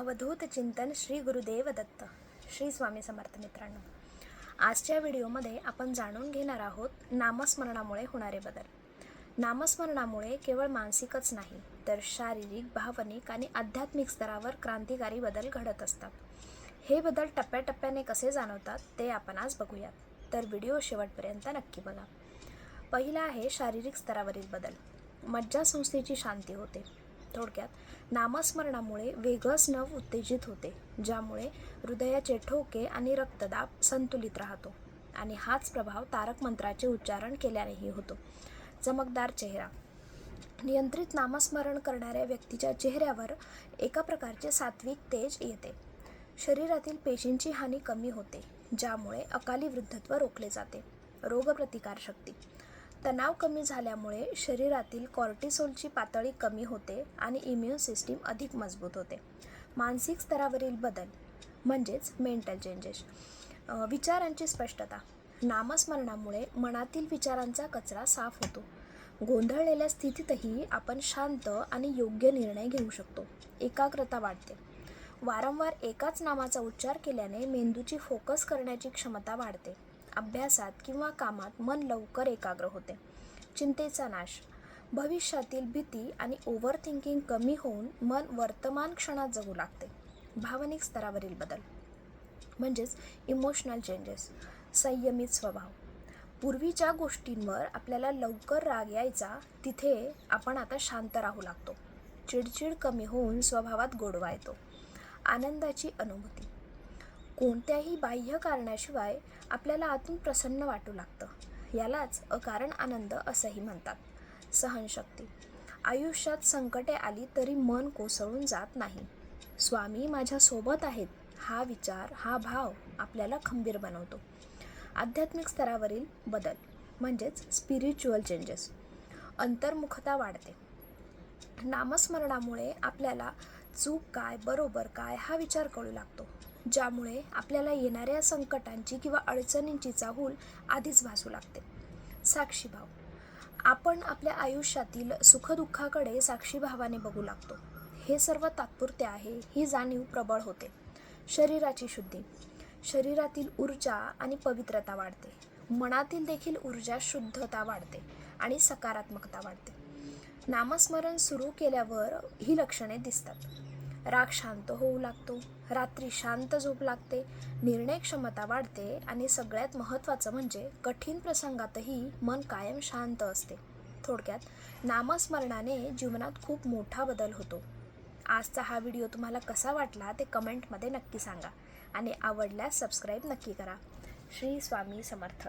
अवधूत चिंतन श्री गुरुदेव दत्त. श्री स्वामी समर्थ. मित्रांनो, आजच्या व्हिडिओमध्ये आपण जाणून घेणार आहोत नामस्मरणामुळे होणारे बदल. नामस्मरणामुळे केवळ मानसिकच नाही तर शारीरिक, भावनिक आणि आध्यात्मिक स्तरावर क्रांतिकारी बदल घडत असतात. हे बदल टप्प्याटप्प्याने कसे जाणवतात ते आपण आज बघूयात, तर व्हिडिओ शेवटपर्यंत नक्की बघा. पहिला आहे शारीरिक स्तरावरील बदल. मज्जासंस्थेची शांती होते. थोडक्यात, नामस्मरणामुळे वेगळंच नव उत्तेजित होते, ज्यामुळे हृदयाचे ठोके आणि रक्तदाब संतुलित राहतो. आणि हाच प्रभाव तारक मंत्राचे उच्चारण केल्यानेही होतो. चमकदार चेहरा. नियंत्रित नामस्मरण करणाऱ्या व्यक्तीच्या चेहऱ्यावर एका प्रकारचे सात्विक तेज येते. शरीरातील पेशींची हानी कमी होते, ज्यामुळे अकाली वृद्धत्व रोखले जाते. रोगप्रतिकारशक्ती. तणाव कमी झाल्यामुळे शरीरातील कॉर्टिसोलची पातळी कमी होते आणि इम्युन सिस्टीम अधिक मजबूत होते. मानसिक स्तरावरील बदल म्हणजेच मेंटल चेंजेस. विचारांची स्पष्टता. नामस्मरणामुळे मनातील विचारांचा कचरा साफ होतो. गोंधळलेल्या स्थितीतही आपण शांत आणि योग्य निर्णय घेऊ शकतो. एकाग्रता वाढते. वारंवार एकाच नामाचा उच्चार केल्याने मेंदूची फोकस करण्याची क्षमता वाढते. अभ्यासात किंवा कामात मन लवकर एकाग्र होते. चिंतेचा नाश. भविष्यातील भीती आणि ओव्हर थिंकिंग कमी होऊन मन वर्तमान क्षणात जगू लागते. भावनिक स्तरावरील बदल म्हणजेच इमोशनल चेंजेस. संयमित स्वभाव. पूर्वीच्या गोष्टींवर आपल्याला लवकर राग यायचा, तिथे आपण आता शांत राहू लागतो. चिडचिड कमी होऊन स्वभावात गोडवा येतो. आनंदाची अनुभूती. कोणत्याही बाह्य कारणाशिवाय आपल्याला आतून प्रसन्न वाटू लागतं. यालाच अकारण आनंद असंही म्हणतात. सहनशक्ती. आयुष्यात संकटे आली तरी मन कोसळून जात नाही. स्वामी माझ्या सोबत आहेत हा विचार, हा भाव आपल्याला खंबीर बनवतो. आध्यात्मिक स्तरावरील बदल म्हणजेच स्पिरिच्युअल चेंजेस. अंतर्मुखता वाढते. नामस्मरणामुळे आपल्याला चूक काय, बरोबर काय हा विचार कळू लागतो, ज्यामुळे आपल्याला येणाऱ्या संकटांची किंवा अडचणींची चाहूल आधीच भासू लागते. साक्षीभाव. आपण आपल्या आयुष्यातील सुखदुःखाकडे साक्षीभावाने बघू लागतो. हे सर्व तात्पुरते आहे ही जाणीव प्रबळ होते. शरीराची शुद्धी. शरीरातील ऊर्जा आणि पवित्रता वाढते. मनातील देखील ऊर्जा, शुद्धता वाढते आणि सकारात्मकता वाढते. नामस्मरण सुरू केल्यावर ही लक्षणे दिसतात. राग शांत होऊ लागतो. रात्री शांत झोप लागते. निर्णय क्षमता वाढते आणि सगळ्यात महत्त्वाचं म्हणजे कठीण प्रसंगातही मन कायम शांत असते. थोडक्यात, नामस्मरणाने जीवनात खूप मोठा बदल होतो. आजचा हा व्हिडिओ तुम्हाला कसा वाटला ते कमेंटमध्ये नक्की सांगा आणि आवडल्यास सबस्क्राईब नक्की करा. श्री स्वामी समर्थ.